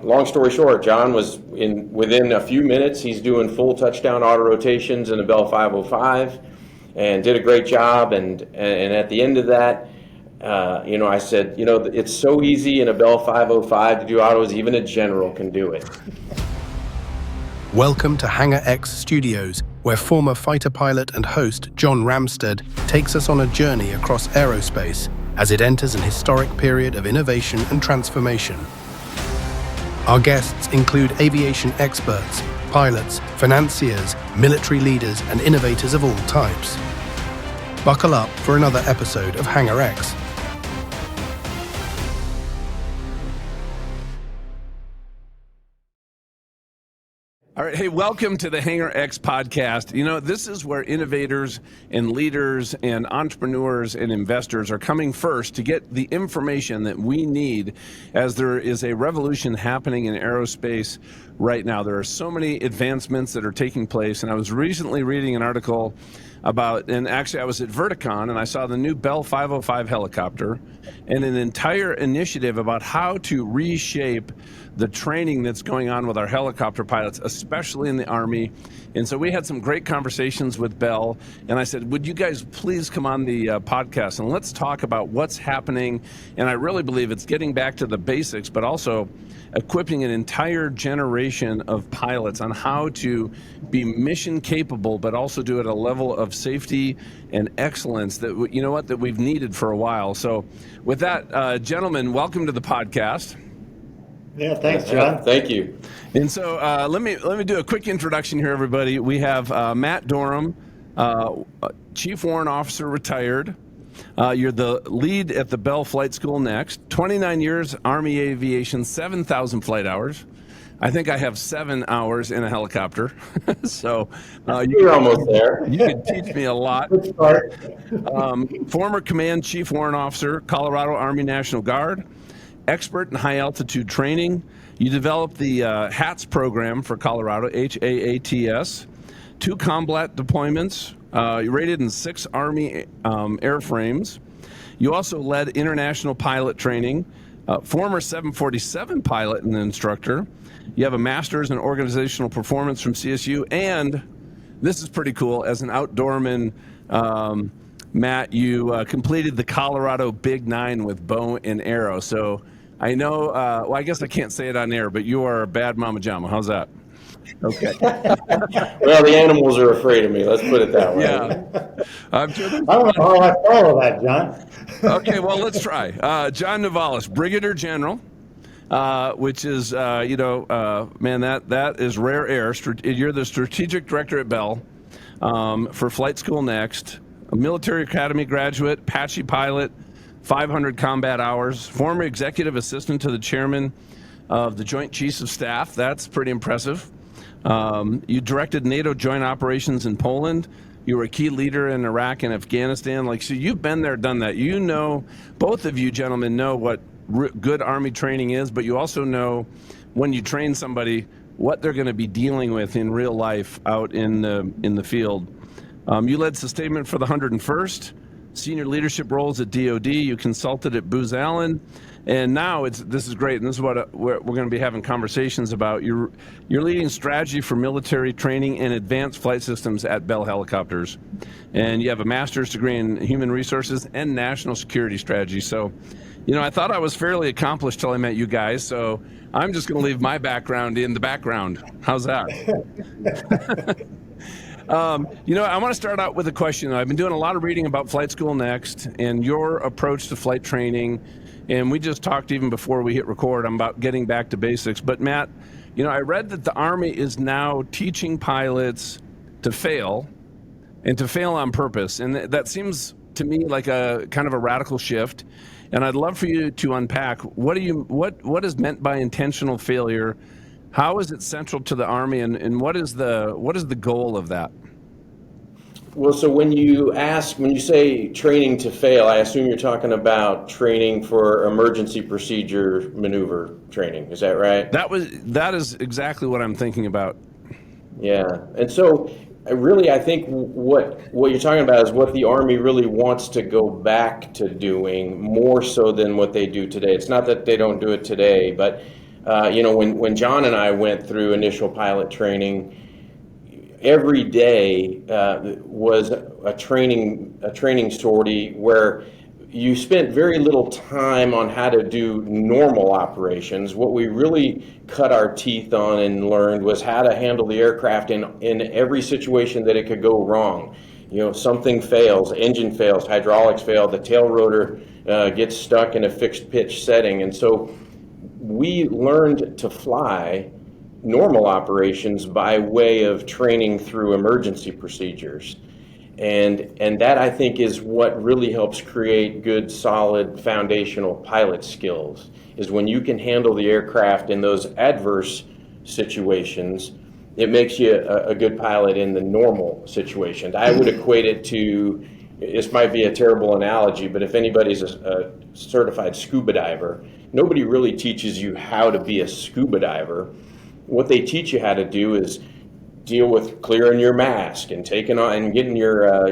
Long story short, John was within a few minutes, he's doing full touchdown auto rotations in a Bell 505 and did a great job. And at the end of that, I said, it's so easy in a Bell 505 to do autos, even a general can do it. Welcome to Hangar X Studios, where former fighter pilot and host John Ramstead takes us on a journey across aerospace as it enters an historic period of innovation and transformation. Our guests include aviation experts, pilots, financiers, military leaders, and innovators of all types. Buckle up for another episode of Hangar X. All right, hey, welcome to the Hangar X podcast. This is where innovators and leaders and entrepreneurs and investors are coming first to get the information that we need as there is a revolution happening in aerospace right now. There are so many advancements that are taking place, and I was recently reading an article about, and actually I was at Verticon and I saw the new Bell 505 helicopter and an entire initiative about how to reshape the training that's going on with our helicopter pilots, especially in the Army. And so we had some great conversations with Bell, and I said, would you guys please come on the podcast and let's talk about what's happening. And I really believe it's getting back to the basics, but also equipping an entire generation of pilots on how to be mission capable, but also do it at a level of safety and excellence that, that we've needed for a while. So with that, gentlemen, welcome to the podcast. Yeah, thanks, John. Thank you. And so let me do a quick introduction here, everybody. We have Matt Dorram, Chief Warrant Officer, retired. You're the lead at the Bell Flight School Next. 29 years Army Aviation, 7,000 flight hours. I think I have 7 hours in a helicopter. So you're almost there. You could teach me a lot. Good start. Former Command Chief Warrant Officer, Colorado Army National Guard. Expert in high altitude training. You developed the HATS program for Colorado, HAATS. 2 combat deployments. You rated in 6 Army airframes. You also led international pilot training. Former 747 pilot and instructor. You have a master's in organizational performance from CSU, and this is pretty cool, as an outdoorman, Matt, you completed the Colorado Big 9 with bow and arrow. So I know, well, I guess I can't say it on air, but you are a bad mama jama. How's that? Okay. Well, the animals are afraid of me. Let's put it that way. Yeah. I don't know how I follow that, John. Okay, well, let's try. John Novalis, Brigadier General, which is, man, that is rare air. You're the Strategic Director at Bell for Flight School Next, a military academy graduate, Apache pilot, 500 combat hours, former executive assistant to the chairman of the Joint Chiefs of Staff. That's pretty impressive. You directed NATO joint operations in Poland. You were a key leader in Iraq and Afghanistan. So you've been there, done that. Both of you gentlemen know what good Army training is, but you also know when you train somebody what they're going to be dealing with in real life out in the field. You led sustainment for the 101st. Senior leadership roles at DoD. You consulted at Booz Allen, and now this is great, and this is what we're going to be having conversations about. You're leading strategy for military training and advanced flight systems at Bell Helicopters, and you have a master's degree in human resources and national security strategy. So, I thought I was fairly accomplished till I met you guys. So I'm just going to leave my background in the background. How's that? I want to start out with a question. I've been doing a lot of reading about Flight School Next and your approach to flight training, and we just talked even before we hit record about getting back to basics. But Matt, I read that the Army is now teaching pilots to fail, and to fail on purpose, and that seems to me like a kind of a radical shift. And I'd love for you to unpack what is meant by intentional failure. How is it central to the Army, and what is the goal of that? Well, so when you say training to fail, I assume you're talking about training for emergency procedure maneuver training. Is that right? That is exactly what I'm thinking about. Yeah, and so I think what you're talking about is what the Army really wants to go back to doing more so than what they do today. It's not that they don't do it today, but when John and I went through initial pilot training, every day was a training sortie where you spent very little time on how to do normal operations. What we really cut our teeth on and learned was how to handle the aircraft in every situation that it could go wrong. Something fails, engine fails, hydraulics fail, the tail rotor gets stuck in a fixed pitch setting. And so we learned to fly normal operations by way of training through emergency procedures. And that, I think, is what really helps create good, solid, foundational pilot skills, is when you can handle the aircraft in those adverse situations, it makes you a good pilot in the normal situations. I would equate it to, this might be a terrible analogy, but if anybody's a certified scuba diver, nobody really teaches you how to be a scuba diver. What they teach you how to do is deal with clearing your mask and taking on and getting your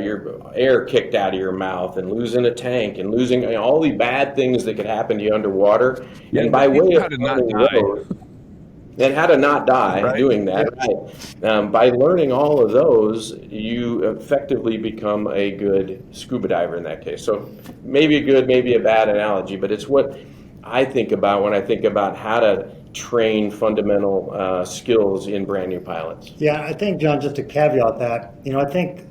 air kicked out of your mouth and losing a tank and losing all the bad things that could happen to you underwater. Yeah, and by way of learning those, and how to not die right. doing that, right? By learning all of those, you effectively become a good scuba diver in that case. So maybe a good, maybe a bad analogy, but it's what I think about when I think about how to train fundamental skills in brand new pilots. Yeah, I think, John, just to caveat that, I think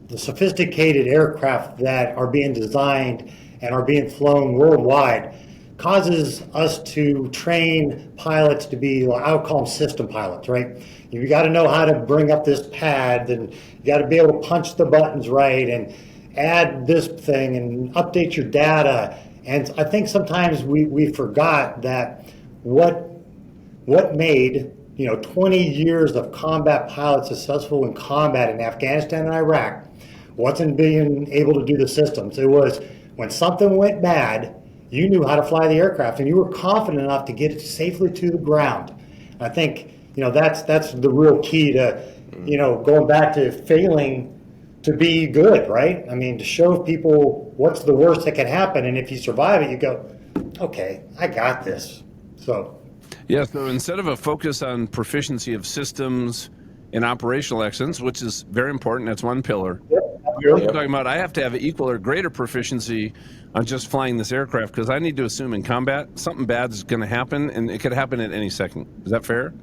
the sophisticated aircraft that are being designed and are being flown worldwide causes us to train pilots to be, I would call them system pilots, right? You got to know how to bring up this pad, and you got to be able to punch the buttons right and add this thing and update your data. And I think sometimes we forgot that what made 20 years of combat pilots successful in combat in Afghanistan and Iraq wasn't being able to do the systems. It was when something went bad, you knew how to fly the aircraft and you were confident enough to get it safely to the ground. I think that's the real key to going back to failing to be good, right? I mean, to show people what's the worst that can happen, and if you survive it, you go, okay, I got this. So yeah, so instead of a focus on proficiency of systems and operational excellence, which is very important, that's one pillar. You're talking about I have to have equal or greater proficiency on just flying this aircraft, because I need to assume in combat something bad is going to happen, and it could happen at any second. Is that fair?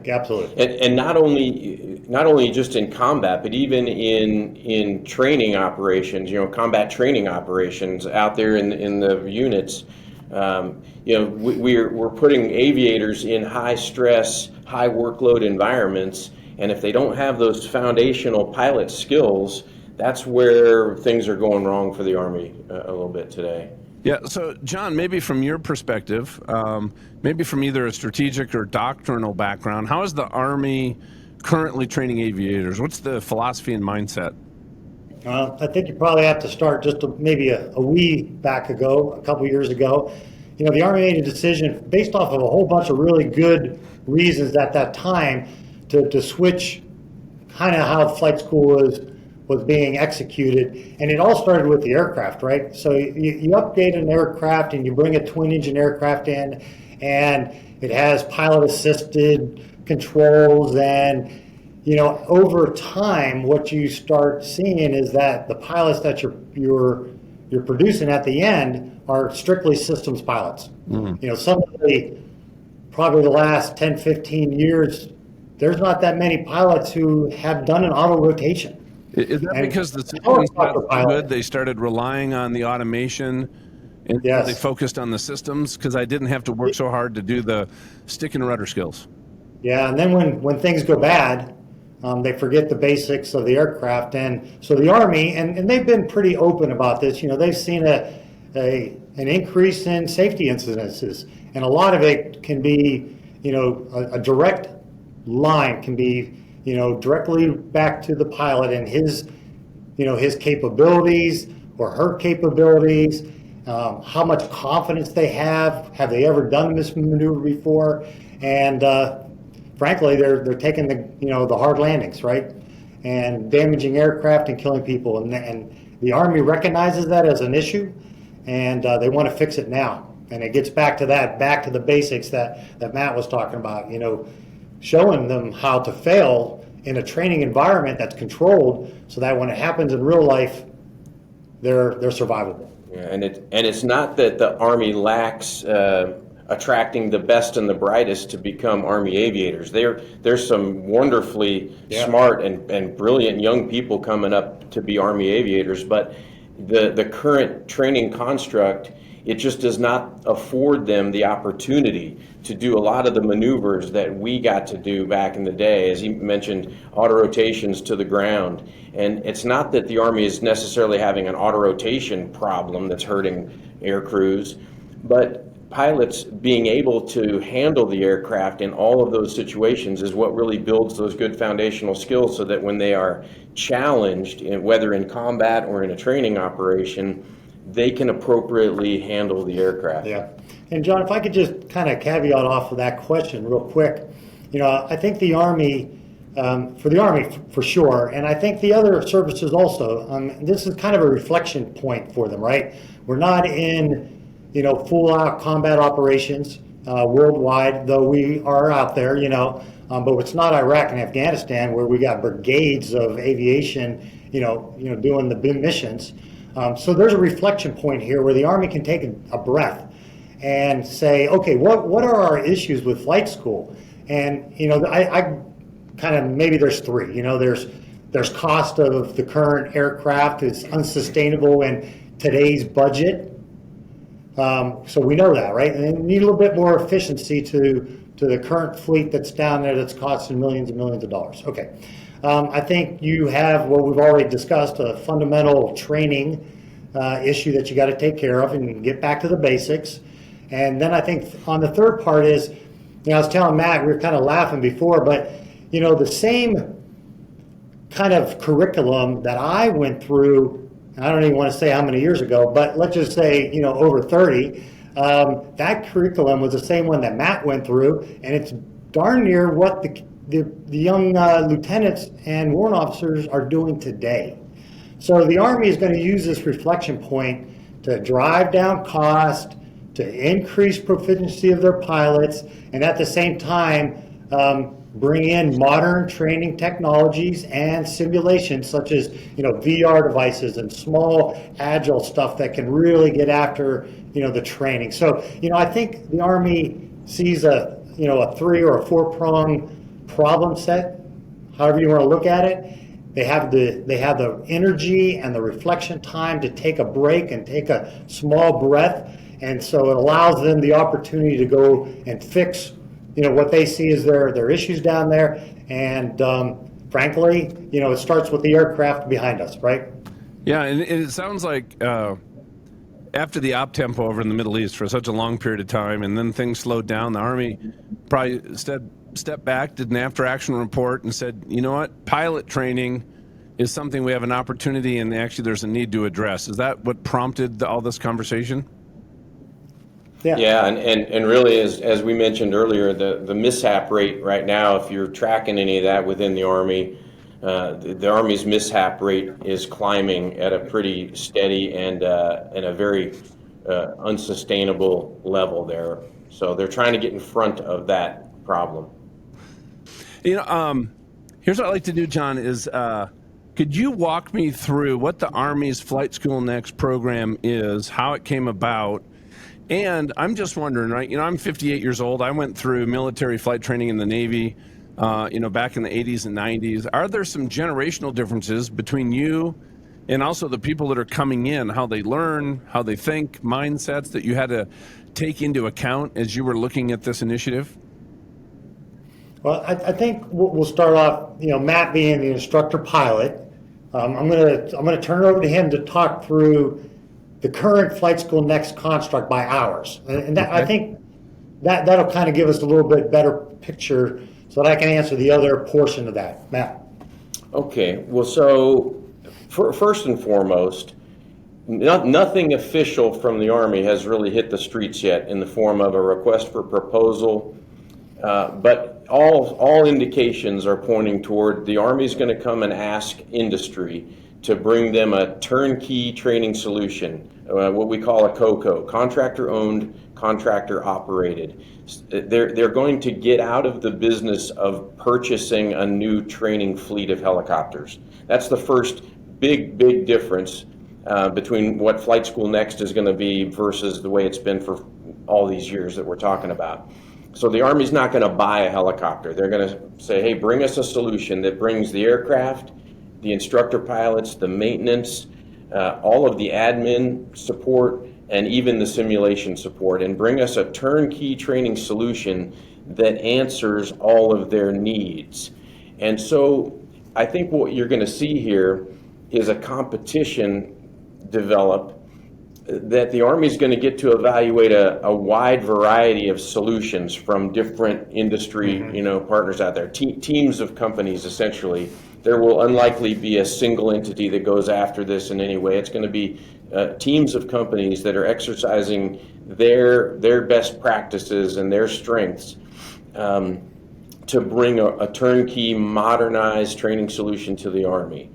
Absolutely. And not only just in combat, but even in training operations, combat training operations out there in the units. We're putting aviators in high stress, high workload environments, and if they don't have those foundational pilot skills, that's where things are going wrong for the Army a little bit today. Yeah, so John, maybe from your perspective, maybe from either a strategic or doctrinal background, how is the Army currently training aviators? What's the philosophy and mindset? I think you probably have to start just maybe a couple years ago. The Army made a decision based off of a whole bunch of really good reasons at that time to switch kind of how flight school was being executed. And it all started with the aircraft, right? So you update an aircraft and you bring a twin engine aircraft in, and it has pilot assisted controls, and over time, what you start seeing is that the pilots that you're producing at the end are strictly systems pilots. Probably the last 10, 15 years, there's not that many pilots who have done an auto rotation. Is that because the systems got so good, they started relying on the automation and they focused on the systems? Because I didn't have to work so hard to do the stick and rudder skills. Yeah, and then when things go bad, they forget the basics of the aircraft. And so the Army, and they've been pretty open about this, they've seen an increase in safety incidences. And a lot of it can be, a direct line can be, directly back to the pilot and his capabilities or her capabilities, how much confidence they have they ever done this maneuver before, and frankly, they're taking the hard landings, right, and damaging aircraft and killing people, and the Army recognizes that as an issue, and they want to fix it now. And it gets back to the basics that Matt was talking about, showing them how to fail in a training environment that's controlled so that when it happens in real life, they're survivable. Yeah, and it's not that the Army lacks attracting the best and the brightest to become Army aviators. There's some wonderfully smart and brilliant young people coming up to be Army aviators, but the current training construct, it just does not afford them the opportunity to do a lot of the maneuvers that we got to do back in the day. As he mentioned, auto rotations to the ground. And it's not that the Army is necessarily having an auto rotation problem that's hurting air crews, but pilots being able to handle the aircraft in all of those situations is what really builds those good foundational skills, so that when they are challenged, whether in combat or in a training operation, they can appropriately handle the aircraft. Yeah. And John, if I could just kind of caveat off of that question real quick, I think the Army, for the Army for sure, and I think the other services also, this is kind of a reflection point for them, right? We're not in, full out combat operations worldwide, though we are out there, but it's not Iraq and Afghanistan where we got brigades of aviation, doing the BIM missions. So there's a reflection point here where the Army can take a breath and say, okay, what are our issues with flight school? And I kind of, maybe there's three. There's cost of the current aircraft is unsustainable in today's budget. So we know that, right? And we need a little bit more efficiency to the current fleet that's down there that's costing millions and millions of dollars. Okay. I think you have what we've already discussed, a fundamental training issue that you got to take care of and get back to the basics. And then I think on the third part is, I was telling Matt, we were kind of laughing before, but the same kind of curriculum that I went through, I don't even want to say how many years ago, but let's just say, over 30, that curriculum was the same one that Matt went through, and it's darn near what the young lieutenants and warrant officers are doing today. So the Army is going to use this reflection point to drive down cost, to increase proficiency of their pilots, and at the same time bring in modern training technologies and simulations such as VR devices and small agile stuff that can really get after the training. So I think the Army sees a 3 or a 4-prong problem set, however you want to look at it. They have the energy and the reflection time to take a break and take a small breath, and so it allows them the opportunity to go and fix what they see as their issues down there. And frankly, it starts with the aircraft behind us, right? Yeah, and it sounds like after the op tempo over in the Middle East for such a long period of time, and then things slowed down, the Army probably stepped back, did an after-action report, and said, you know what, pilot training is something we have an opportunity and actually there's a need to address. Is that what prompted all this conversation? Yeah, and really, as we mentioned earlier, the mishap rate right now, if you're tracking any of that within the Army, the Army's mishap rate is climbing at a pretty steady and a very unsustainable level there. So they're trying to get in front of that problem. Here's what I'd like to do, John, is could you walk me through what the Army's Flight School Next program is, how it came about? And I'm just wondering, right, I'm 58 years old. I went through military flight training in the Navy, back in the 80s and 90s. Are there some generational differences between you and also the people that are coming in, how they learn, how they think, mindsets that you had to take into account as you were looking at this initiative? Well, I think we'll start off, Matt being the instructor pilot. I'm gonna turn it over to him to talk through the current Flight School Next construct by hours, and that, okay. I think that'll kind of give us a little bit better picture so that I can answer the other portion of that. Matt. Okay. Well, so first and foremost, nothing official from the Army has really hit the streets yet in the form of a request for proposal, but all indications are pointing toward the Army's going to come and ask industry to bring them a turnkey training solution what we call a COCO, contractor owned, contractor operated. They're going to get out of the business of purchasing a new training fleet of helicopters. That's the first big difference between what Flight School Next is going to be versus the way it's been for all these years that we're talking about. So the Army's not going to buy a helicopter. They're going to say, hey, bring us a solution that brings the aircraft, the instructor pilots, the maintenance, all of the admin support, and even the simulation support, and bring us a turnkey training solution that answers all of their needs. And so I think what you're going to see here is a competition develop that the Army is going to get to evaluate a wide variety of solutions from different industry, partners out there, teams of companies. Essentially, there will unlikely be a single entity that goes after this in any way. It's going to be teams of companies that are exercising their best practices and their strengths to bring a turnkey, modernized training solution to the Army.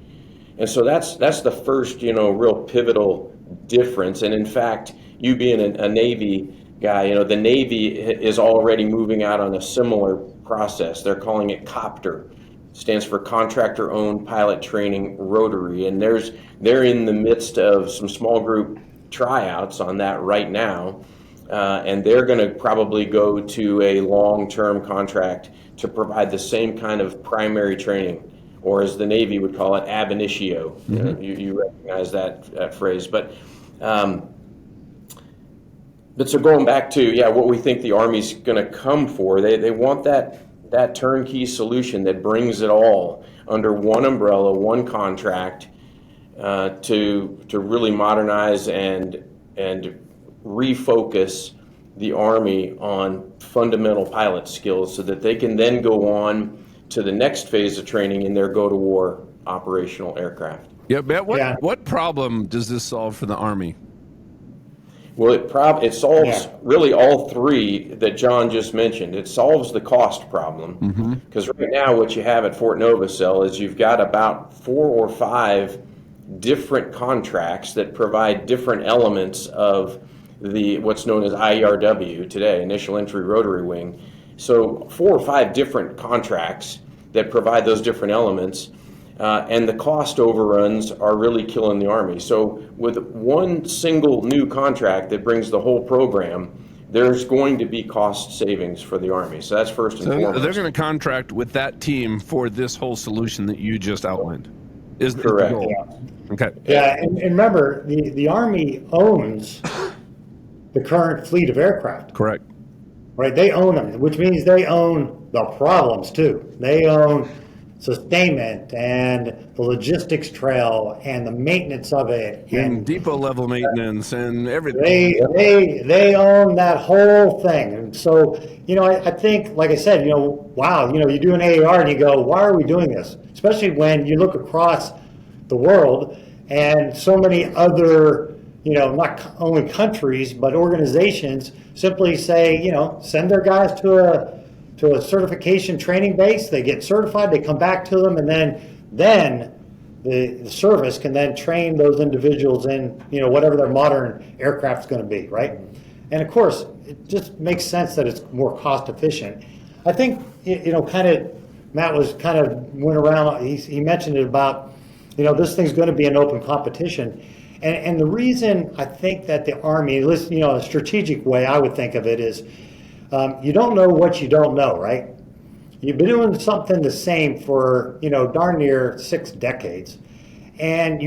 And so that's the first, real pivotal difference. And in fact, you being a Navy guy, the Navy is already moving out on a similar process. They're calling it COPTER. Stands for Contractor Owned Pilot Training Rotary. And they're in the midst of some small group tryouts on that right now. And they're going to probably go to a long-term contract to provide the same kind of primary training, or as the Navy would call it, ab initio. You recognize that phrase. But so going back to, what we think the Army's going to come for, they want that turnkey solution that brings it all under one umbrella, one contract, to really modernize and refocus the Army on fundamental pilot skills so that they can then go on to the next phase of training in their go-to-war operational aircraft. Yeah, Matt, what problem does this solve for the Army? Well, it solves really all three that John just mentioned. It solves the cost problem, because right now what you have at Fort Novacell is you've got about 4 or 5 different contracts that provide different elements of what's known as IERW today, Initial Entry Rotary Wing. So 4 or 5 different contracts that provide those different elements, and the cost overruns are really killing the Army. So with one single new contract that brings the whole program, there's going to be cost savings for the Army. So that's first and foremost. They're going to contract with that team for this whole solution that you just outlined. Is correct? The goal. Yeah. Okay. Yeah, and remember, the Army owns the current fleet of aircraft. Correct. Right, they own them, which means they own the problems too. They own sustainment and the logistics trail and the maintenance of it, and depot level maintenance and everything. They own that whole thing. And so, I think, like I said, wow, you do an AAR and you go, why are we doing this? Especially when you look across the world and so many other, not only countries, but organizations simply say, send their guys to a certification training base. They get certified, they come back to them, and then the service can then train those individuals in, whatever their modern aircraft is going to be, right? And of course, it just makes sense that it's more cost efficient. I think, Matt went around, he mentioned it about, this thing's going to be an open competition. And the reason I think that the Army, a strategic way I would think of it is, you don't know what you don't know, right? You've been doing something the same for, darn near 6 decades. And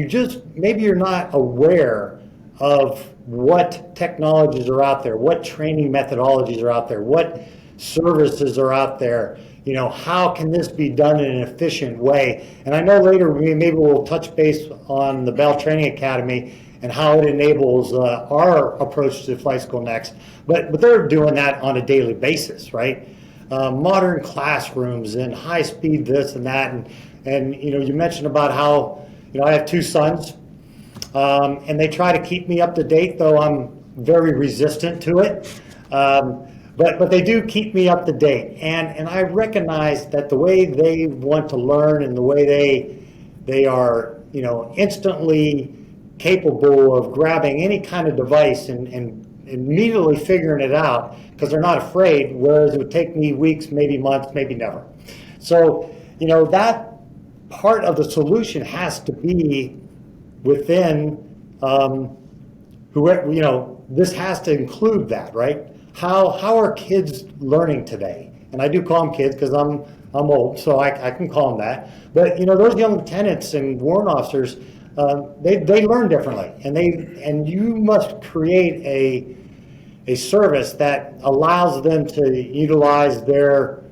maybe you're not aware of what technologies are out there, what training methodologies are out there, what services are out there. How can this be done in an efficient way? And I know later maybe we'll touch base on the Bell Training Academy and how it enables our approach to Flight School Next. But they're doing that on a daily basis, right? Modern classrooms and high speed this and that. And you mentioned about how, I have 2 sons, and they try to keep me up to date, though I'm very resistant to it. But they do keep me up to date, and I recognize that the way they want to learn and the way they are, instantly capable of grabbing any kind of device and immediately figuring it out because they're not afraid, whereas it would take me weeks, maybe months, maybe never. So, that part of the solution has to be within whoever, this has to include that, right? How are kids learning today? And I do call them kids because I'm old, so I can call them that. But those young lieutenants and warrant officers, they learn differently, and you must create a service that allows them to utilize their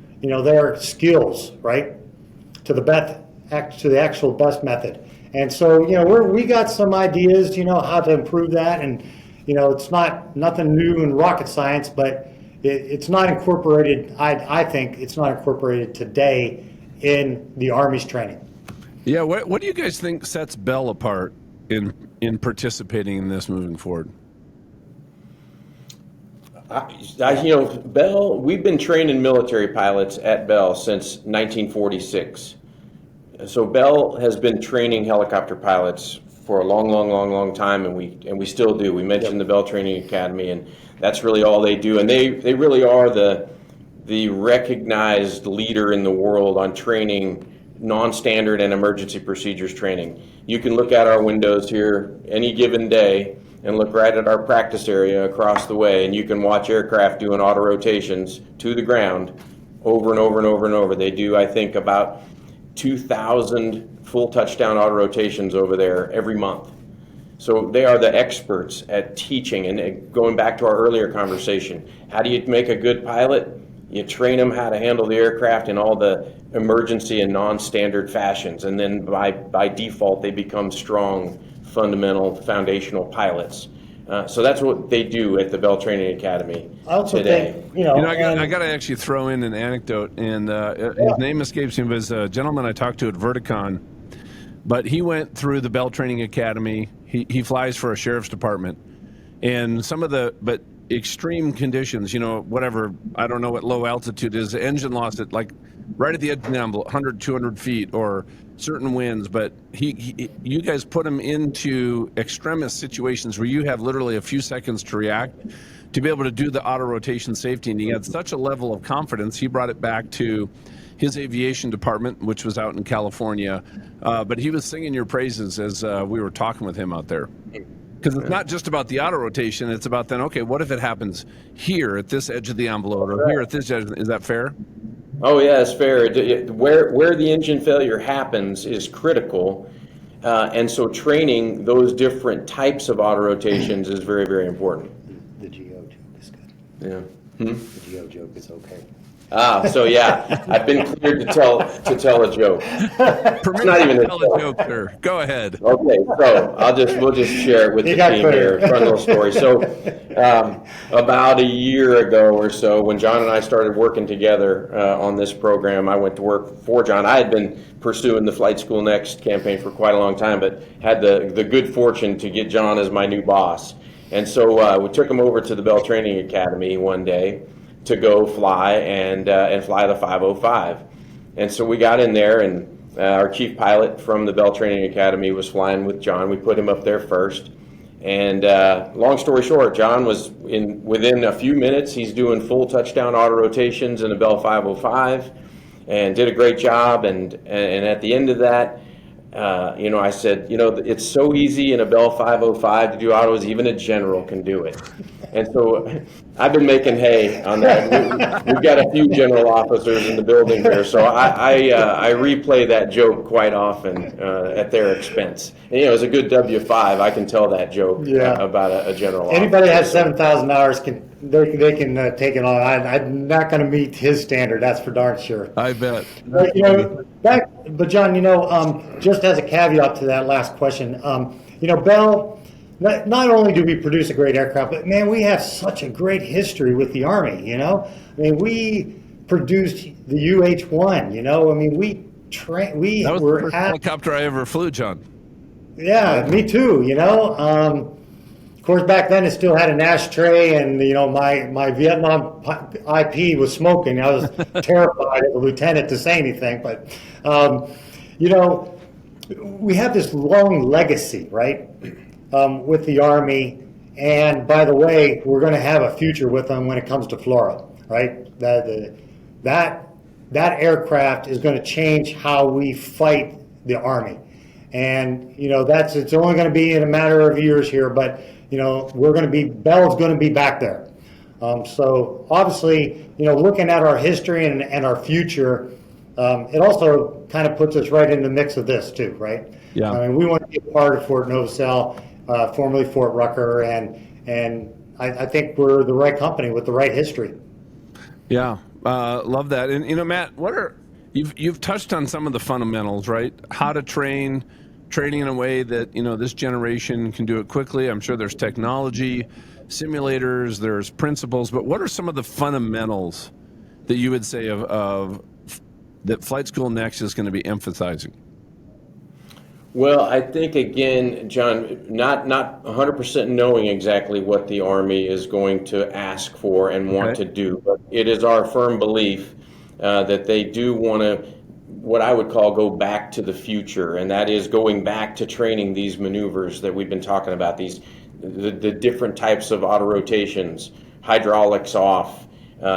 skills, right, to the actual best method. And so we got some ideas, how to improve that, and it's nothing new in rocket science, but it's not incorporated. I think it's not incorporated today in the Army's training. Yeah, what do you guys think sets Bell apart in participating in this moving forward? Bell, we've been training military pilots at Bell since 1946. So Bell has been training helicopter pilots for a long time, and we still do. We mentioned the Bell Training Academy, and that's really all they do. And they really are the recognized leader in the world on training non-standard and emergency procedures training. You can look out our windows here any given day and look right at our practice area across the way, and you can watch aircraft doing auto rotations to the ground over and over and over and over. They do, I think, about 2,000 full touchdown auto rotations over there every month. So they are the experts at teaching. And going back to our earlier conversation, how do you make a good pilot? You train them how to handle the aircraft in all the emergency and non-standard fashions, and then by default they become strong, fundamental, foundational pilots. So that's what they do at the Bell Training Academy I also today. think, I got to actually throw in an anecdote, and his name escapes me. It was a gentleman I talked to at Verticon, but he went through the Bell Training Academy. He flies for a sheriff's department, and some of the extreme conditions, whatever, I don't know what low altitude is, the engine lost it like right at the edge of the envelope, 100, 200 feet, or certain winds, but you guys put him into extremist situations where you have literally a few seconds to react to be able to do the auto rotation safety, and he had such a level of confidence, he brought it back to his aviation department, which was out in California, but he was singing your praises as we were talking with him out there. Because it's not just about the auto rotation, it's about then, okay, what if it happens here at this edge of the envelope or here at this edge? Is that fair? Oh yeah, it's fair. Where the engine failure happens is critical, and so training those different types of auto rotations is very, very important. The GO joke is good. Yeah. The GO joke is okay. So yeah, I've been cleared to tell a joke. Permission not even to a tell joke. a joke, sir. Go ahead. Okay, so we'll just share it with the team here, fun little story. So about a year ago or so, when John and I started working together on this program, I went to work for John. I had been pursuing the Flight School Next campaign for quite a long time, but had the good fortune to get John as my new boss. And so we took him over to the Bell Training Academy one day to go fly and fly the 505. And so we got in there, and our chief pilot from the Bell Training Academy was flying with John. We put him up there first. And long story short, John was within a few minutes, he's doing full touchdown auto rotations in a Bell 505 and did a great job. And at the end of that, I said, it's so easy in a Bell 505 to do autos, even a general can do it. And so I've been making hay on that. We've got a few general officers in the building here, so I replay that joke quite often at their expense. And, it's a good W5. I can tell that joke about a general Anybody officer. has 7,000 hours can take it on. I'm not going to meet his standard. That's for darn sure. I bet. But, John, just as a caveat to that last question, Bell. Not only do we produce a great aircraft, but man, we have such a great history with the Army. We produced the UH-1. That was the first helicopter I ever flew, John. Yeah, me too. Of course, back then it still had an ashtray, and my Vietnam IP was smoking. I was terrified as a lieutenant to say anything, but we have this long legacy, right? with the Army. And by the way, we're going to have a future with them when it comes to FLRAA, right? That aircraft is going to change how we fight the Army. And, it's only going to be in a matter of years here, but, Bell's going to be back there. So obviously, looking at our history and our future, it also kind of puts us right in the mix of this too, right? Yeah. I mean, we want to be a part of Fort Novosel, formerly Fort Rucker, and I think we're the right company with the right history. Yeah, love that. And Matt, you've touched on some of the fundamentals, right? How to training in a way that this generation can do it quickly. I'm sure there's technology, simulators, there's principles, but what are some of the fundamentals that you would say of that Flight School Next is going to be emphasizing? Well, I think, again, John, not 100% knowing exactly what the Army is going to ask for and want to do, but it is our firm belief that they do want to, what I would call, go back to the future, and that is going back to training these maneuvers that we've been talking about, the different types of auto rotations, hydraulics off,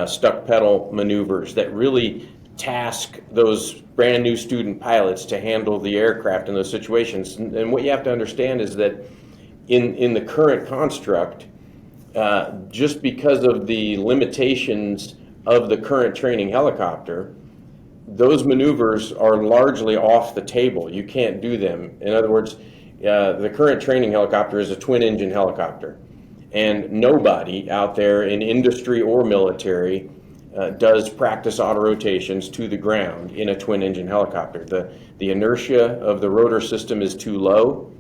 stuck pedal maneuvers that really task those brand new student pilots to handle the aircraft in those situations. And what you have to understand is that in the current construct, just because of the limitations of the current training helicopter, those maneuvers are largely off the table. You can't do them. In other words, the current training helicopter is a twin-engine helicopter, and nobody out there in industry or military does practice auto rotations to the ground in a twin-engine helicopter. The inertia of the rotor system is too low.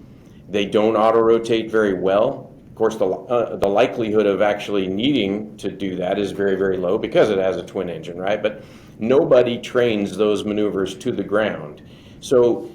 They don't auto rotate very well. Of course, the likelihood of actually needing to do that is very, very low because it has a twin engine, right? But nobody trains those maneuvers to the ground. So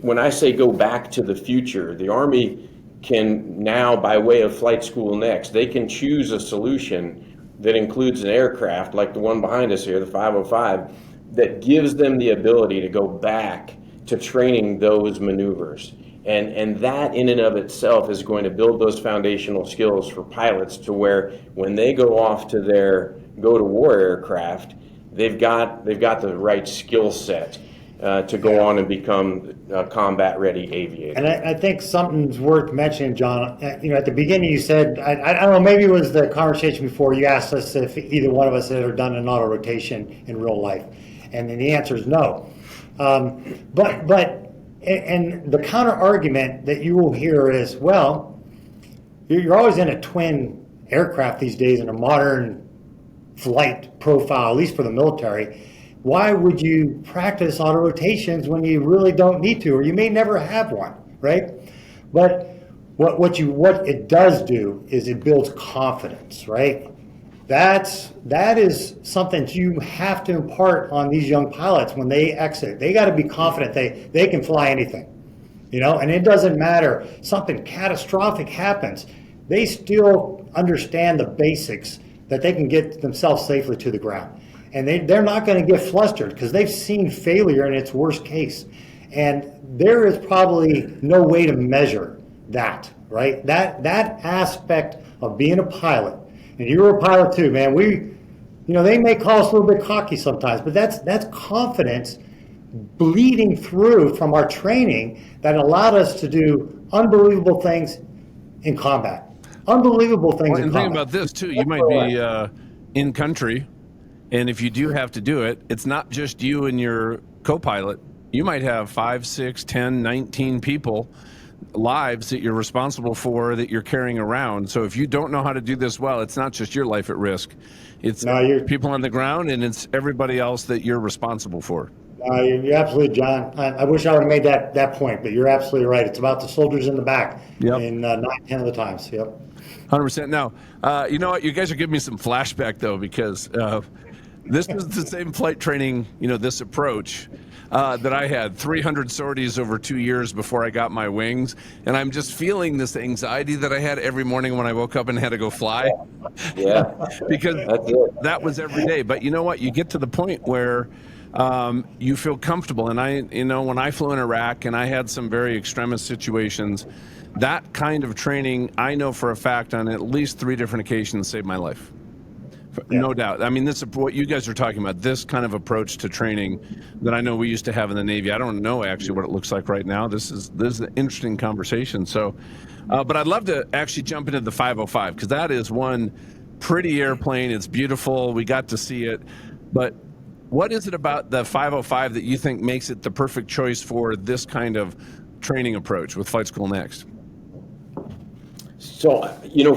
when I say go back to the future, the Army can now, by way of Flight School Next, they can choose a solution that includes an aircraft like the one behind us here, the 505, that gives them the ability to go back to training those maneuvers. And that in and of itself is going to build those foundational skills for pilots to where when they go off to their go-to-war aircraft, they've got the right skill set to go on and become a combat-ready aviator. And I think something's worth mentioning, John. At the beginning you said, I don't know, maybe it was the conversation before, you asked us if either one of us had ever done an auto rotation in real life. And then the answer is no. And the counter argument that you will hear is, well, you're always in a twin aircraft these days in a modern flight profile, at least for the military. Why would you practice auto rotations when you really don't need to, or you may never have one, right? But what it does do is it builds confidence, right? That is something you have to impart on these young pilots when they exit. They got to be confident they can fly anything, and it doesn't matter. Something catastrophic happens, they still understand the basics that they can get themselves safely to the ground. And they're not going to get flustered because they've seen failure in its worst case. And there is probably no way to measure that, right? That aspect of being a pilot, and you were a pilot too, man. They may call us a little bit cocky sometimes, but that's confidence bleeding through from our training that allowed us to do unbelievable things in combat. Unbelievable things in combat. And think about this too. You might be in country, and if you do have to do it, it's not just you and your co-pilot. You might have 5, 6, 10, 19 people, lives that you're responsible for, that you're carrying around. So if you don't know how to do this well, it's not just your life at risk. It's people on the ground, and it's everybody else that you're responsible for. You're absolutely, John. I wish I would have made that point, but you're absolutely right. It's about the soldiers in the back in 9, 10 of the times. Yep. 100%. Now, you know what? You guys are giving me some flashback, though, because this was the same flight training, this approach that I had 300 sorties over 2 years before I got my wings. And I'm just feeling this anxiety that I had every morning when I woke up and had to go fly. Yeah. Because that was every day. But you know what? You get to the point where you feel comfortable. And when I flew in Iraq and I had some very extremist situations, that kind of training, I know for a fact on at least 3 different occasions saved my life. Yeah. No doubt. I mean, this is what you guys are talking about, this kind of approach to training that I know we used to have in the Navy. I don't know actually what it looks like right now. This is an interesting conversation. So, but I'd love to actually jump into the 505, because that is one pretty airplane. It's beautiful. We got to see it. But what is it about the 505 that you think makes it the perfect choice for this kind of training approach with Flight School Next? So,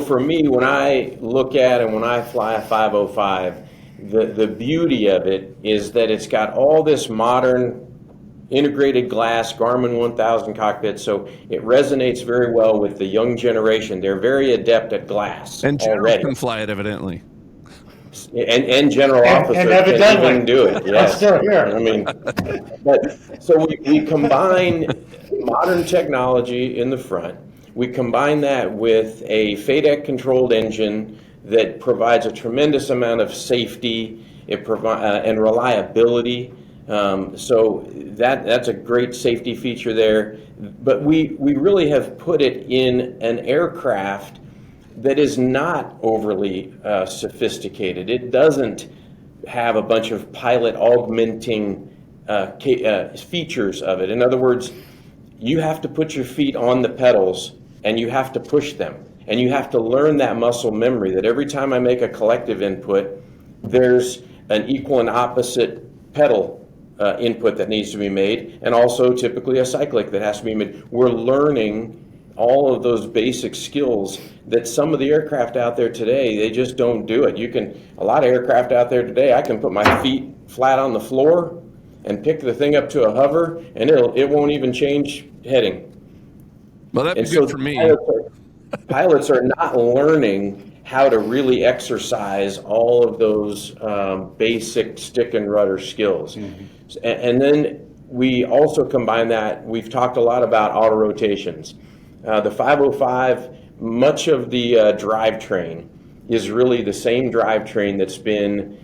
for me, when I look at and when I fly a 505, the beauty of it is that it's got all this modern integrated glass Garmin 1000 cockpit, so it resonates very well with the young generation. They're very adept at glass and generals already. Can fly it, evidently. And general officers can even do it. Yes. I'm still here. I mean, but so we combine modern technology in the front. We combine that with a FADEC controlled engine that provides a tremendous amount of safety and reliability. So that's a great safety feature there. But we really have put it in an aircraft that is not overly sophisticated. It doesn't have a bunch of pilot augmenting features of it. In other words, you have to put your feet on the pedals and you have to push them. And you have to learn that muscle memory that every time I make a collective input, there's an equal and opposite pedal input that needs to be made, and also typically a cyclic that has to be made. We're learning all of those basic skills that some of the aircraft out there today, they just don't do it. A lot of aircraft out there today, I can put my feet flat on the floor and pick the thing up to a hover, and it won't even change heading. Well, that'd be good for me. Pilots are not learning how to really exercise all of those basic stick and rudder skills. Mm-hmm. And then we also combine that, we've talked a lot about auto rotations. The 505, much of the drivetrain is really the same drivetrain that's been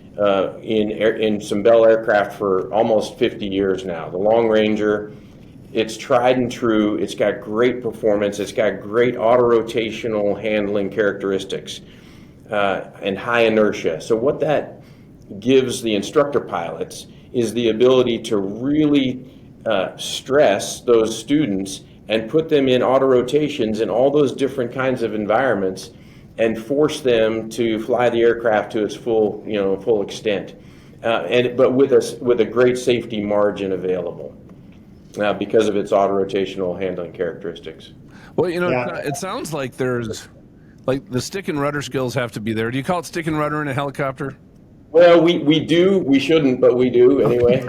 in some Bell aircraft for almost 50 years now. The Long Ranger, it's tried and true, it's got great performance, it's got great auto-rotational handling characteristics and high inertia. So what that gives the instructor pilots is the ability to really stress those students and put them in auto rotations in all those different kinds of environments and force them to fly the aircraft to its full extent, but with a great safety margin available because of its auto rotational handling characteristics. Well, it sounds like there's the stick and rudder skills have to be there. Do you call it stick and rudder in a helicopter? Well, we do. We shouldn't, but we do anyway.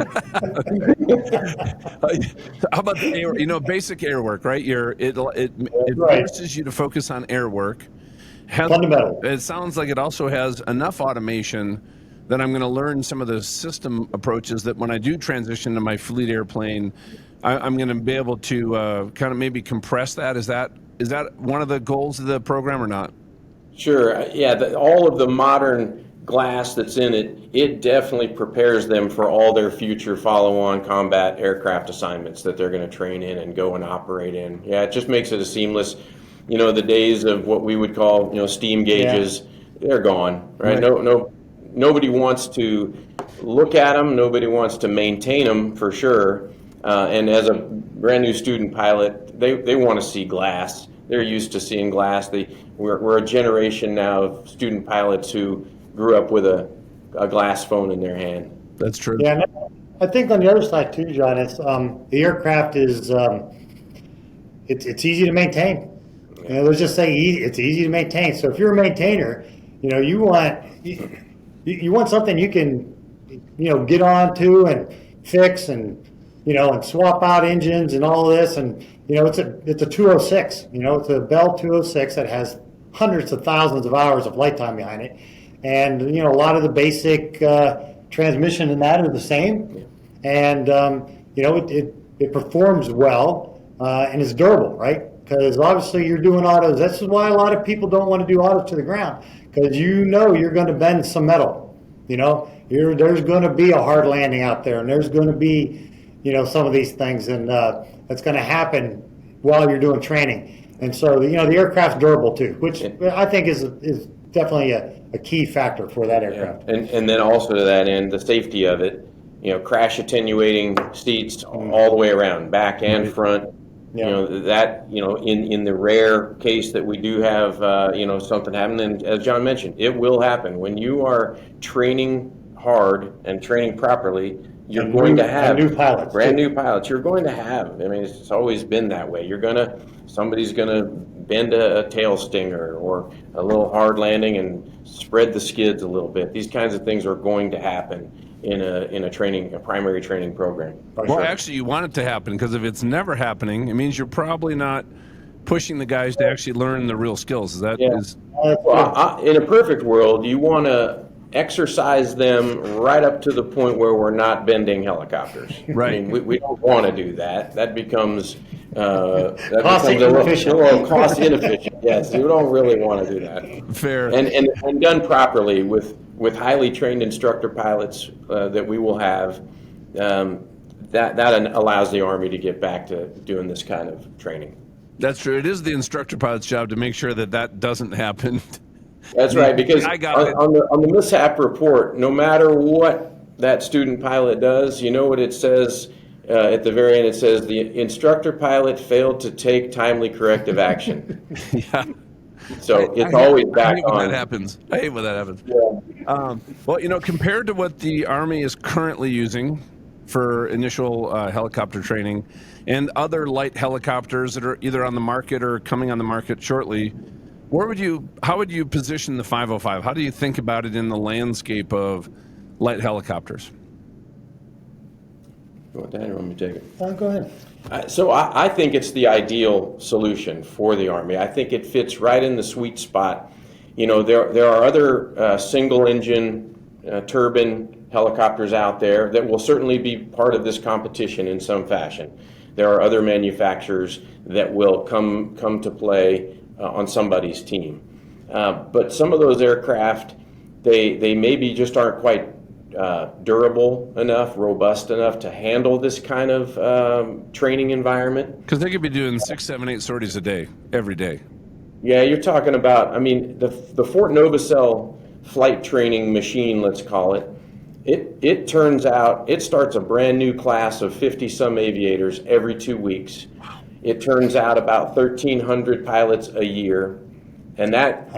How about the air, basic air work, right? It right. forces you to focus on air work. Fundamental. It sounds like it also has enough automation that I'm going to learn some of the system approaches that when I do transition to my fleet airplane, I'm going to be able to kind of maybe compress that. Is that one of the goals of the program or not? Sure. Yeah. All of the modern glass that's in it, it definitely prepares them for all their future follow-on combat aircraft assignments that they're going to train in and go and operate in. Yeah, it just makes it a seamless, the days of what we would call, steam gauges, they're gone, right? Nobody wants to look at them. Nobody wants to maintain them for sure. And as a brand new student pilot, they want to see glass. They're used to seeing glass. We're a generation now of student pilots who grew up with a glass phone in their hand. That's true. Yeah, I think on the other side too, John, it's the aircraft is it's easy to maintain. Let's just say it's easy to maintain. So if you're a maintainer, you want something you can get onto and fix and and swap out engines and all of this, and it's a 206. It's a Bell 206 that has hundreds of thousands of hours of flight time behind it. And, a lot of the basic transmission and that are the same. And, it performs well and is durable, right? Because obviously you're doing autos. This is why a lot of people don't want to do autos to the ground, because you're going to bend some metal, there's going to be a hard landing out there, and there's going to be, some of these things, and that's going to happen while you're doing training. And so, the aircraft's durable too, which I think is definitely a key factor for that aircraft. Yeah. And then also to that end, the safety of it, crash attenuating seats all the way around, back and front. Yeah. In the rare case that we do have, something happen, and as John mentioned, it will happen. When you are training hard and training properly, you're going to have brand new pilots. You're going to have, it's always been that way. Somebody's gonna bend a tail stinger or a little hard landing and spread the skids a little bit. These kinds of things are going to happen in a primary training program. Well, actually, you want it to happen, because if it's never happening, it means you're probably not pushing the guys to actually learn the real skills. Well, in a perfect world, you want to exercise them right up to the point where we're not bending helicopters. Right. We don't want to do that. That becomes cost inefficient. Yes, we don't really want to do that. Fair. And done properly with highly trained instructor pilots that we will have, that allows the Army to get back to doing this kind of training. That's true. It is the instructor pilot's job to make sure that doesn't happen. That's right, because on the mishap report, no matter what that student pilot does, you know what it says at the very end? It says the instructor pilot failed to take timely corrective action. Yeah. So it's always back on. I hate when that happens. I hate when that happens. Yeah. Well, compared to what the Army is currently using for initial helicopter training and other light helicopters that are either on the market or coming on the market shortly, how would you position the 505? How do you think about it in the landscape of light helicopters? You want that, or want me to take it? Go ahead. So I think it's the ideal solution for the Army. I think it fits right in the sweet spot. There are other single-engine turbine helicopters out there that will certainly be part of this competition in some fashion. There are other manufacturers that will come to play on somebody's team. But some of those aircraft, they maybe just aren't quite durable enough, robust enough to handle this kind of training environment. Because they could be doing 6, 7, 8 sorties a day, every day. Yeah, you're talking about, the Fort Novacell flight training machine, let's call it, it turns out, it starts a brand new class of 50-some aviators every 2 weeks. It turns out about 1,300 pilots a year. And that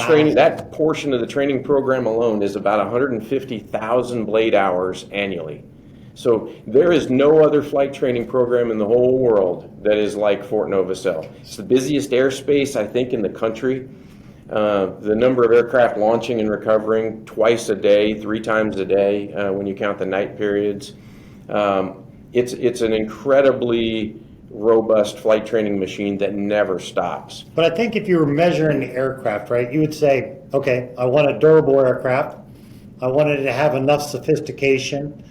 training, that portion of the training program alone is about 150,000 blade hours annually. So there is no other flight training program in the whole world that is like Fort Novacell. It's the busiest airspace, I think, in the country. The number of aircraft launching and recovering twice a day, 3 times a day, when you count the night periods. It's an incredibly robust flight training machine that never stops. But I think if you were measuring the aircraft, right, you would say, okay, I want a durable aircraft. I want it to have enough sophistication.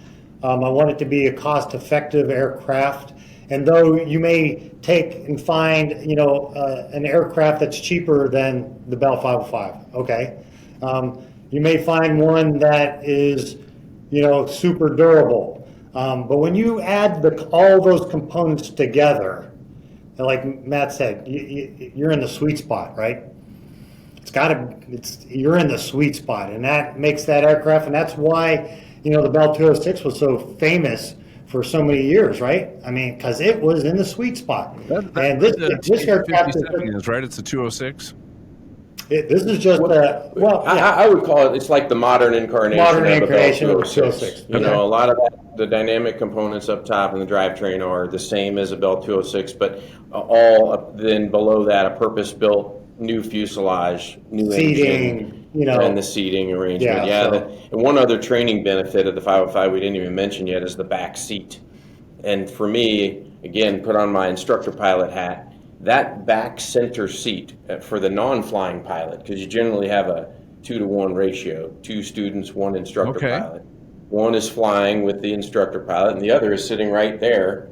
I want it to be a cost-effective aircraft. And though you may take and find, an aircraft that's cheaper than the Bell 505, okay, you may find one that is, super durable. But when you add all those components together, like Matt said, you're in the sweet spot, right? You're in the sweet spot, and that makes that aircraft, and that's why, the Bell 206 was so famous for so many years, right? Because it was in the sweet spot. And this aircraft is right. It's a 206. This is just I would call it's like the modern incarnation of the Bell 206. A lot of the dynamic components up top and the drivetrain are the same as a Bell 206, but all then below that a purpose-built new fuselage, new seating, engine, and the seating arrangement. And one other training benefit of the 505 we didn't even mention yet is the back seat. And for me, again, put on my instructor pilot hat, that back center seat for the non-flying pilot, because you generally have a 2-to-1 ratio, 2 students, 1 instructor pilot. One is flying with the instructor pilot, and the other is sitting right there.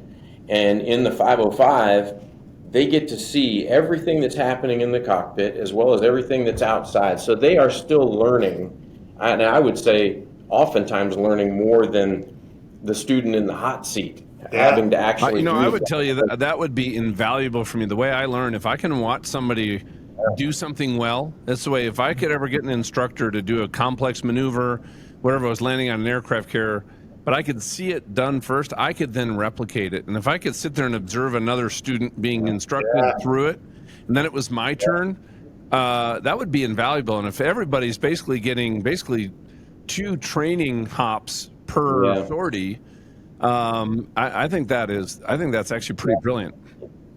And in the 505, they get to see everything that's happening in the cockpit as well as everything that's outside. So they are still learning, and I would say oftentimes learning more than the student in the hot seat, having to actually I would tell you that that would be invaluable for me. The way I learn, if I can watch somebody do something well, that's the way. If I could ever get an instructor to do a complex maneuver, whatever I was landing on an aircraft carrier, but I could see it done first, I could then replicate it. And if I could sit there and observe another student being instructed through it, and then it was my turn, that would be invaluable. And if everybody's basically getting 2 training hops per sortie, I think that's actually pretty brilliant.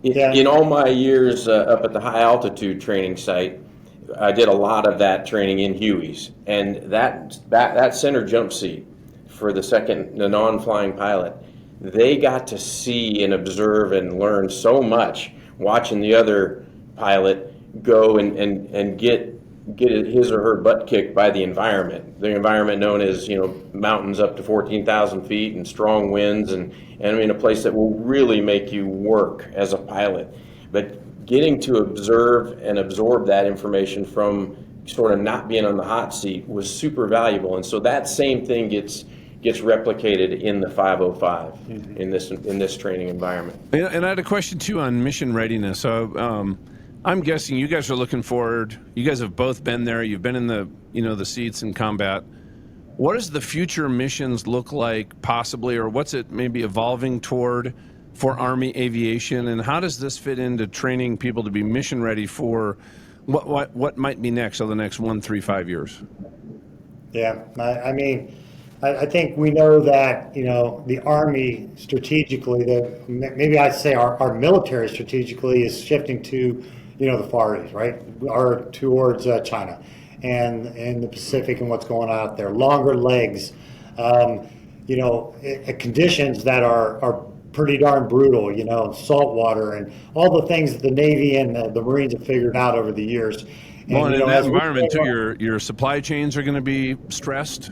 In all my years up at the high altitude training site, I did a lot of that training in Hueys, and that center jump seat for the non-flying pilot, they got to see and observe and learn so much watching the other pilot go and get his or her butt kicked by the environment. The environment known as, mountains up to 14,000 feet and strong winds, and I mean a place that will really make you work as a pilot. But getting to observe and absorb that information from sort of not being on the hot seat was super valuable. And so that same thing gets replicated in the 505 in this training environment. And I had a question too on mission readiness. So I'm guessing you guys are looking forward. You guys have both been there. You've been in the seats in combat. What does the future missions look like, possibly, or what's it maybe evolving toward for Army aviation? And how does this fit into training people to be mission ready for what might be next over the next 1, 3, 5 years? Yeah, I mean, I think we know that, the Army strategically, maybe I'd say our military strategically is shifting to, the Far East, right? Or towards China and the Pacific and what's going on out there. Longer legs, conditions that are pretty darn brutal, salt water and all the things that the Navy and the Marines have figured out over the years. Well, and in that environment too, your supply chains are going to be stressed.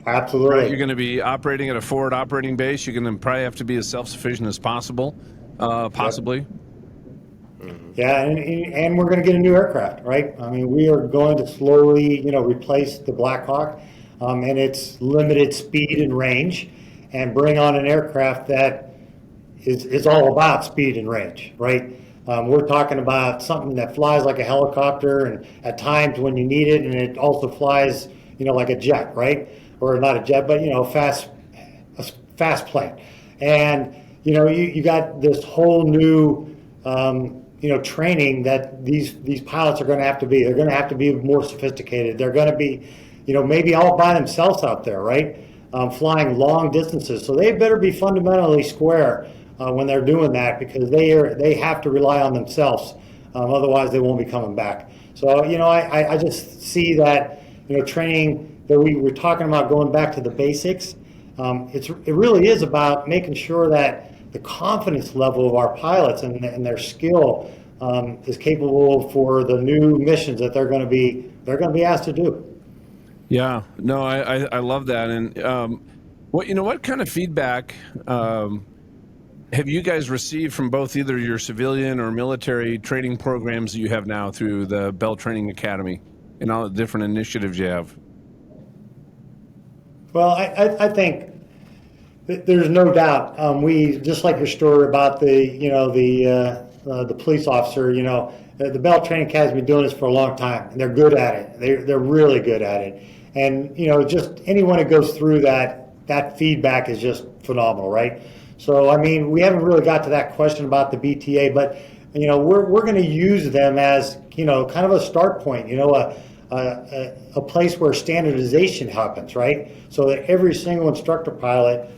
Absolutely. Right? You're going to be operating at a forward operating base. You're going to probably have to be as self-sufficient as possible, possibly. Yep. Yeah, and we're going to get a new aircraft, right? I mean, we are going to slowly, replace the Black Hawk and its limited speed and range, and bring on an aircraft that is all about speed and range, right? We're talking about something that flies like a helicopter, and at times when you need it, and it also flies, like a jet, right? Or not a jet, but a fast plane. And you got this whole new training that these pilots are going to have to be. They're going to have to be more sophisticated. They're going to be, maybe all by themselves out there, right? Flying long distances. So they better be fundamentally square when they're doing that, because they have to rely on themselves. Otherwise, they won't be coming back. So I just see that training that we were talking about, going back to the basics. It really is about making sure that the confidence level of our pilots and their skill is capable for the new missions that they're going to be asked to do. Yeah, no, I love that. And what kind of feedback have you guys received from both either your civilian or military training programs that you have now through the Bell Training Academy and all the different initiatives you have? Well, I think there's no doubt. We, just like your story about the police officer, the Bell Training Academy has been doing this for a long time, and they're good at it. They're really good at it. And, just anyone that goes through that feedback is just phenomenal, right? So, I mean, we haven't really got to that question about the BTA, but, we're going to use them as, kind of a start point, a place where standardization happens, right? So that every single instructor pilot,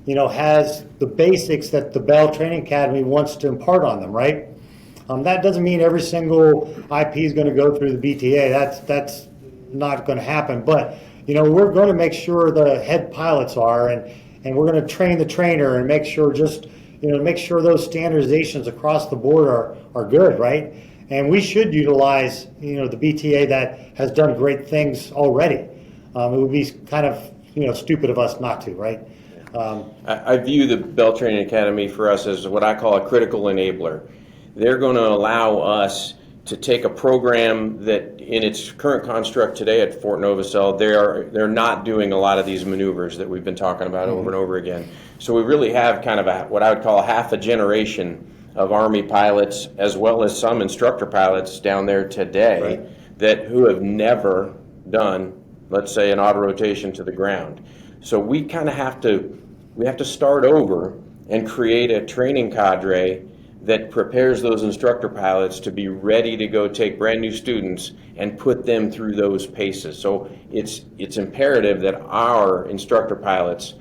has the basics that the Bell Training Academy wants to impart on them, right? That doesn't mean every single IP is going to go through the BTA. That's not going to happen. But, we're going to make sure the head pilots are, and we're going to train the trainer and make sure make sure those standardizations across the board are good, right? And we should utilize, the BTA that has done great things already. It would be kind of, stupid of us not to, right? I view the Bell Training Academy for us as what I call a critical enabler. They're going to allow us to take a program that in its current construct today at Fort Novacell, they're not doing a lot of these maneuvers that we've been talking about over and over again. So we really have kind of what I would call half a generation of Army pilots, as well as some instructor pilots down there today, who have never done, let's say, an auto rotation to the ground. So we kind of have to start over and create a training cadre that prepares those instructor pilots to be ready to go take brand new students and put them through those paces. So it's imperative that our instructor pilots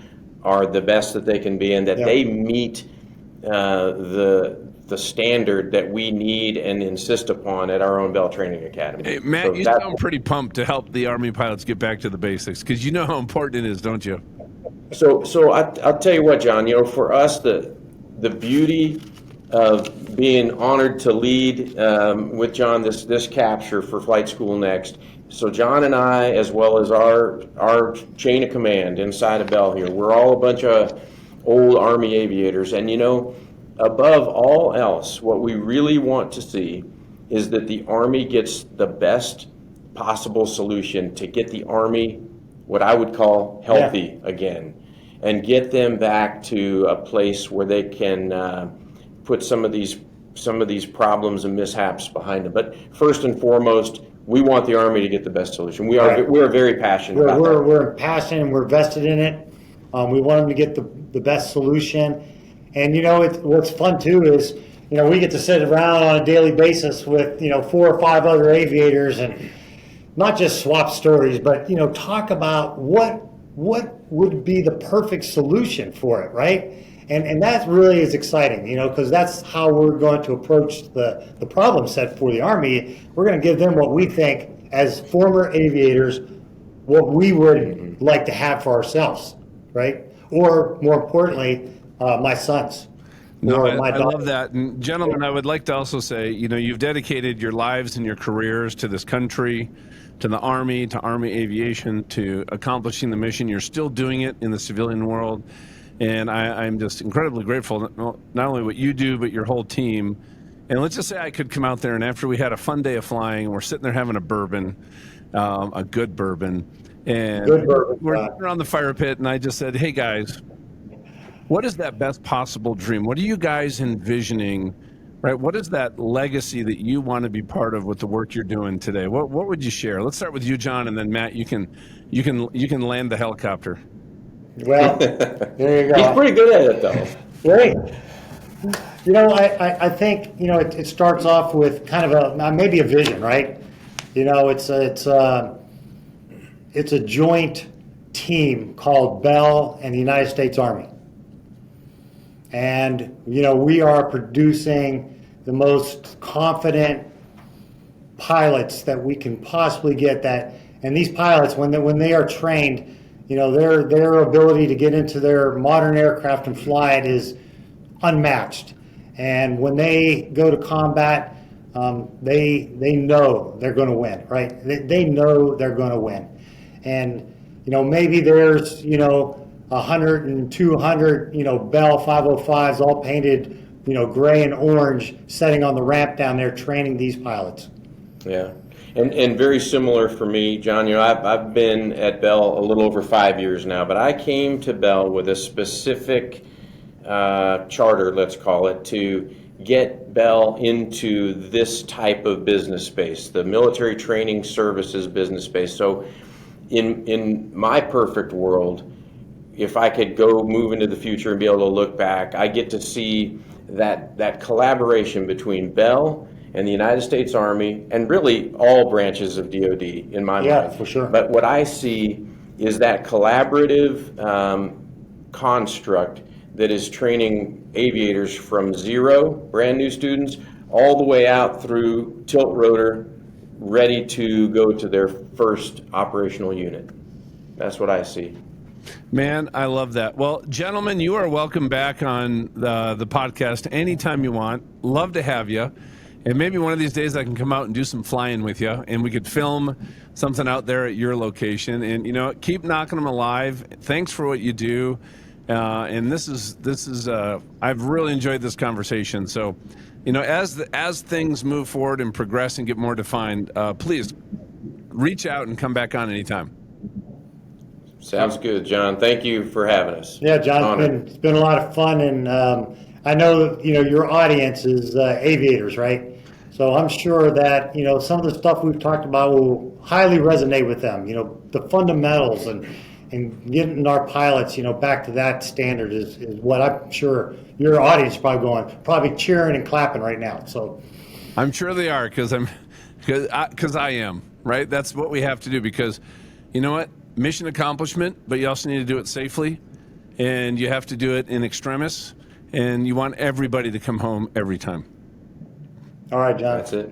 are the best that they can be, and that they meet the standard that we need and insist upon at our own Bell Training Academy. Hey, Matt, so you sound pretty pumped to help the Army pilots get back to the basics, because you know how important it is, don't you? So I'll tell you what, John, for us, the beauty of being honored to lead with John this capture for Flight School Next. So John and I, as well as our chain of command inside of Bell here, we're all a bunch of old Army aviators. And above all else, what we really want to see is that the Army gets the best possible solution to get the Army, what I would call, healthy again, and get them back to a place where they can put some of these problems and mishaps behind them. But first and foremost, we want the Army to get the best solution. We're very passionate about that. We're passionate, we're vested in it. We want them to get the best solution. And what's fun too is we get to sit around on a daily basis with 4 or 5 other aviators and not just swap stories, but talk about what would be the perfect solution for it, right? And that really is exciting, because that's how we're going to approach the problem set for the Army. We're going to give them what we think, as former aviators, what we would like to have for ourselves, right? Or more importantly, my sons. No, I love that. And gentlemen, I would like to also say, you've dedicated your lives and your careers to this country, to the Army, to Army aviation, to accomplishing the mission. You're still doing it in the civilian world. And I'm just incredibly grateful, not only what you do, but your whole team. And let's just say I could come out there, and after we had a fun day of flying, we're sitting there having a bourbon, a good bourbon, and we're around the fire pit, and I just said, hey, guys, what is that best possible dream? What are you guys envisioning, right? What is that legacy that you want to be part of with the work you're doing today? What would you share? Let's start with you, John, and then Matt, you can land the helicopter. Well, there you go. He's pretty good at it, though. Great. I think it starts off with kind of maybe a vision, right? It's a joint team called Bell and the United States Army, and we are producing the most confident pilots that we can possibly get. That, and these pilots, when they are trained, their ability to get into their modern aircraft and fly it is unmatched. And when they go to combat, they know they're going to win, right? They know they're going to win. And maybe there's 100 and 200 Bell 505s all painted gray and orange, sitting on the ramp down there training these pilots. Yeah. And very similar for me, John, I've been at Bell a little over 5 years now, but I came to Bell with a specific charter, let's call it, to get Bell into this type of business space, the military training services business space. So in my perfect world, if I could go move into the future and be able to look back, I get to see that collaboration between Bell and the United States Army, and really all branches of DoD in my mind. Yeah, for sure. But what I see is that collaborative construct that is training aviators from zero, brand new students, all the way out through tilt rotor, ready to go to their first operational unit. That's what I see. Man, I love that. Well, gentlemen, you are welcome back on the podcast anytime you want. Love to have you. And maybe one of these days I can come out and do some flying with you, and we could film something out there at your location. And, keep knocking them alive. Thanks for what you do. And this is I've really enjoyed this conversation. So, as things move forward and progress and get more defined, please reach out and come back on anytime. Sounds good, John. Thank you for having us. Yeah, John, Honored. it's been a lot of fun, and I know your audience is aviators, right? So I'm sure that some of the stuff we've talked about will highly resonate with them. The fundamentals and getting our pilots back to that standard is what I'm sure your audience is probably cheering and clapping right now. So I'm sure they are, because I am, right? That's what we have to do, because you know what? Mission accomplishment, but you also need to do it safely, and you have to do it in extremis, and you want everybody to come home every time. all right, John. That's it.